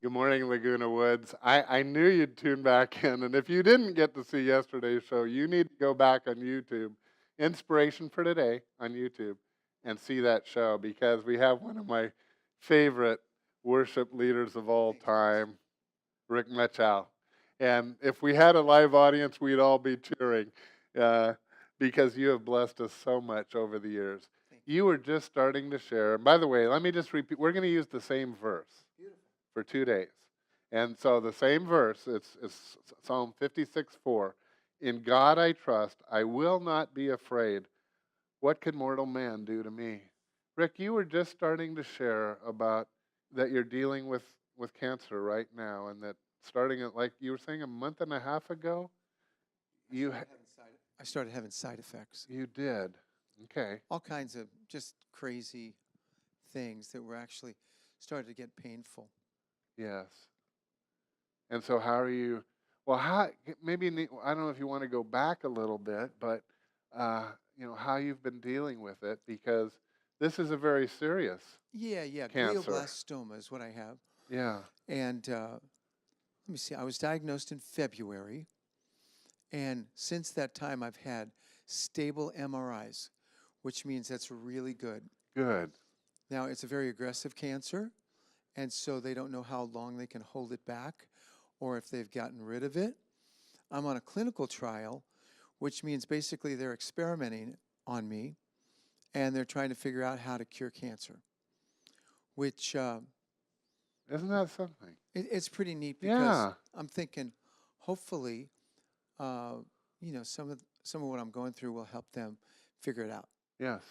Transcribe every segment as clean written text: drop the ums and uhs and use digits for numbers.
Good morning, Laguna Woods. I knew you'd tune back in, and if you didn't get to see yesterday's show, you need to go back on YouTube, Inspiration for Today on YouTube, and see that show because we have one of my favorite worship leaders of all Thank you, Pastor. time, Rick Muchow. And if we had a live audience, we'd all be cheering uh, because you have blessed us so much over the years. Thank you. You were just starting to share. And by the way, let me just repeat. We're going to use the same verse Beautiful. for 2 days. And so the same verse, it's Psalm 56:4. In God I trust, I will not be afraid. What could mortal man do to me? Rick, you were just starting to share about that you're dealing with cancer right now, and that starting at, like you were saying, a month and a half ago, you I started having side effects. you did. Okay. All kinds of just crazy things that were actually started to get painful. Yes. And so how are you? Well, how maybe I don't know if you want to go back a little bit, but how you've been dealing with it because this is a very serious Yeah. cancer. Glioblastoma is what I have. Yeah. And let me see, I was diagnosed in February. And since that time, I've had stable MRIs, which means that's really good. Good. Now, it's a very aggressive cancer, and so they don't know how long they can hold it back or if they've gotten rid of it. I'm on a clinical trial, which means basically they're experimenting on me, and they're trying to figure out how to cure cancer, which Isn't that something? it's pretty neat because Yeah. I'm thinking, hopefully, some of what I'm going through will help them figure it out. Yes.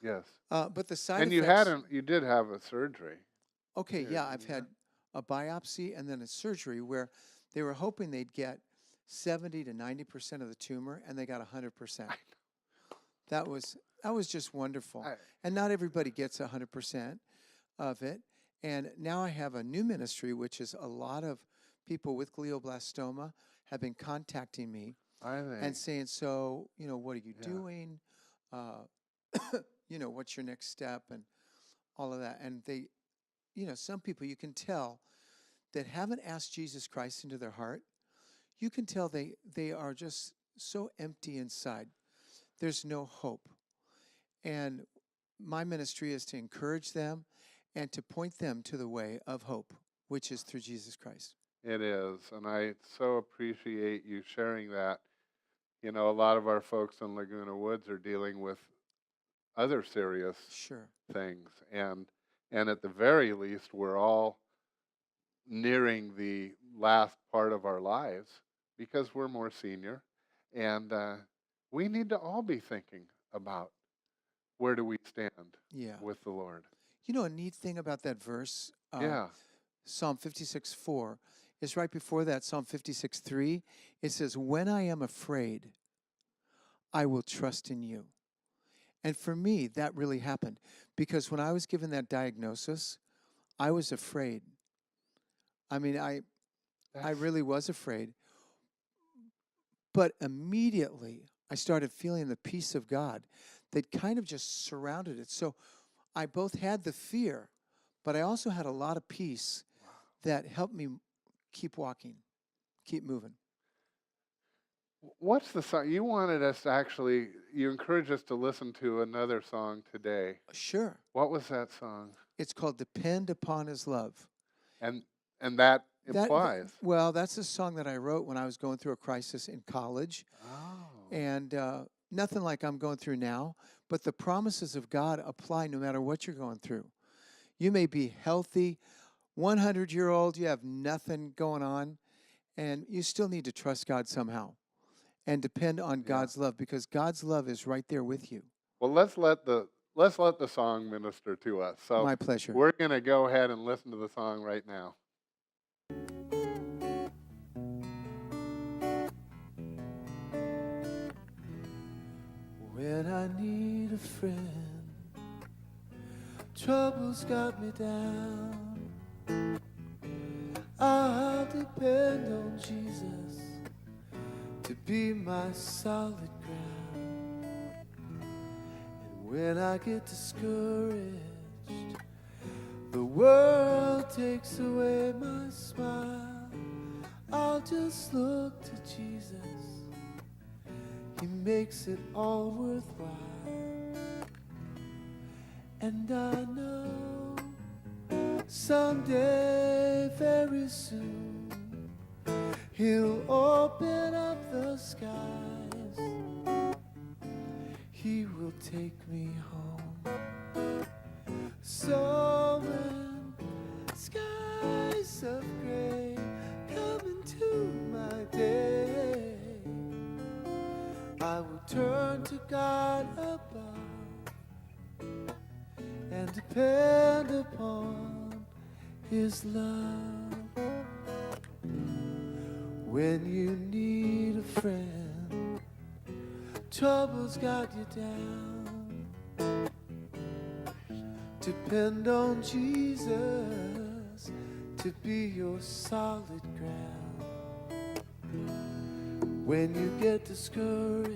Yes. But the side And effects. you did have a surgery. Okay, too, yeah, didn't I've you? had a biopsy and then a surgery where they were hoping they'd get 70 to 90% of the tumor, and they got 100%. That was just wonderful. I, And not everybody gets 100% of it. And now I have a new ministry, which is a lot of people with glioblastoma have been contacting me I think. and saying, so, what are you Yeah. doing? Uh, what's your next step? And all of that. And they, some people you can tell that haven't asked Jesus Christ into their heart, you can tell they are just so empty inside. There's no hope. And my ministry is to encourage them and to point them to the way of hope, which is through Jesus Christ. It is, and I so appreciate you sharing that. A lot of our folks in Laguna Woods are dealing with other serious Sure. things, and at the very least, we're all nearing the last part of our lives because we're more senior, and we need to all be thinking about where do we stand Yeah. with the Lord. A neat thing about that verse, Yeah. Psalm 56:4, is right before that, Psalm 56:3. It says, when I am afraid, I will trust in you. And for me, that really happened because when I was given that diagnosis, I was afraid. I mean, I really was afraid. But immediately, I started feeling the peace of God that kind of just surrounded it. So I both had the fear, but I also had a lot of peace that helped me keep walking, keep moving. What's the song? You wanted us to actually, you encouraged us to listen to another song today. Sure. What was that song? It's called Depend Upon His Love. And that That, implies. well, that's a song that I wrote when I was going through a crisis in college. Oh. And nothing like I'm going through now, but the promises of God apply no matter what you're going through. You may be healthy, 100-year-old, you have nothing going on, and you still need to trust God somehow and depend on God's love because God's love is right there with you. Well, let's let the song minister to us. So My pleasure. we're going to go ahead and listen to the song right now. When I need a friend, trouble's got me down, I'll depend on Jesus to be my solid ground. And when I get discouraged, the world takes away my smile, I'll just look to Jesus. He makes it all worthwhile. And I know someday, very soon, He'll open up the skies. He will take me home. So when skies of gray come into my day, I will turn to God above and depend upon His love. When you need a friend, trouble's got you down, depend on Jesus to be your solid ground. When you get discouraged,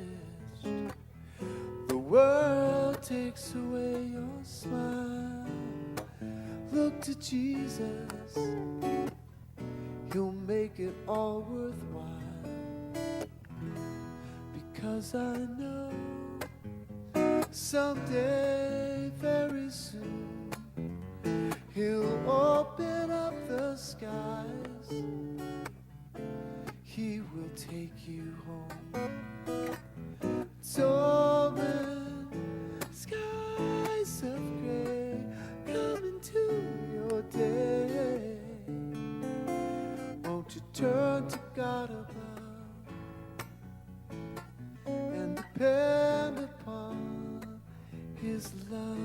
the world takes away your smile, look to Jesus. He'll make it all worthwhile, because I know someday, very soon, He'll open up the skies. He will take you home. So when skies of gray come into your day, won't you turn to God above and depend upon His love?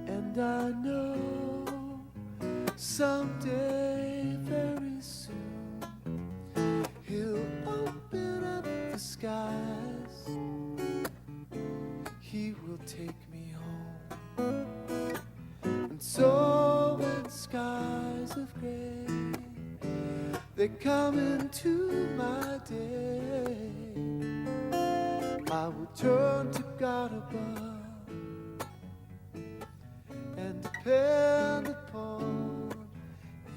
And I know someday, very soon, He'll open up the skies. He will take me home. And so when skies of gray, they come into my day, I will turn to God above and depend upon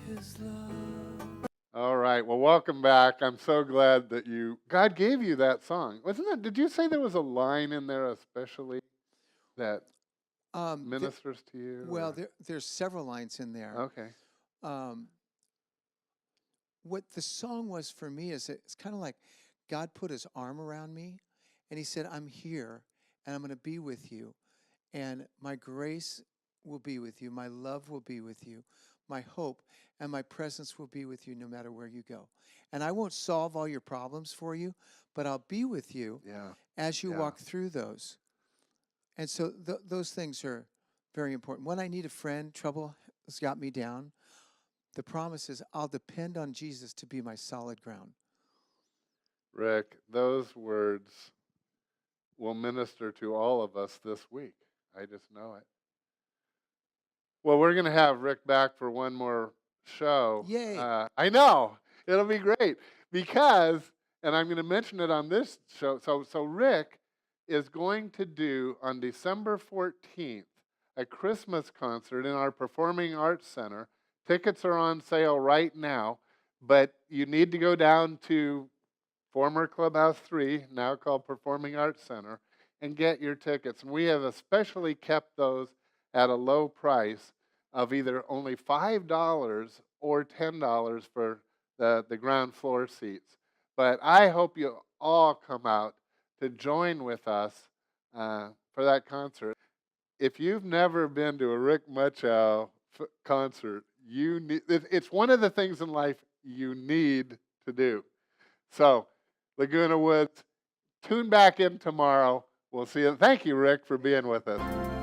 His love. All right. Well, welcome back. I'm so glad that God gave you that song. Wasn't it? Did you say there was a line in there especially that ministers to you? Well, or- there's several lines in there. Okay. What the song was for me is it's kind of like God put His arm around me and He said, I'm here and I'm going to be with you. And my grace will be with you. My love will be with you. My hope and my presence will be with you no matter where you go. And I won't solve all your problems for you, but I'll be with you Yeah. as you Yeah. walk through those. And so those things are very important. When I need a friend, trouble has got me down, the promise is I'll depend on Jesus to be my solid ground. Rick, those words will minister to all of us this week. I just know it. Well, we're going to have Rick back for one more show. Yay. I know. It'll be great because, and I'm going to mention it on this show. So Rick is going to do on December 14th a Christmas concert in our Performing Arts Center. Tickets are on sale right now, but you need to go down to former Clubhouse 3, now called Performing Arts Center, and get your tickets. And we have especially kept those at a low price of either only $5 or $10 for the ground floor seats. But I hope you all come out to join with us for that concert. If you've never been to a Rick Muchow concert, it's one of the things in life you need to do. So, Laguna Woods, tune back in tomorrow. We'll see you. Thank you, Rick, for being with us.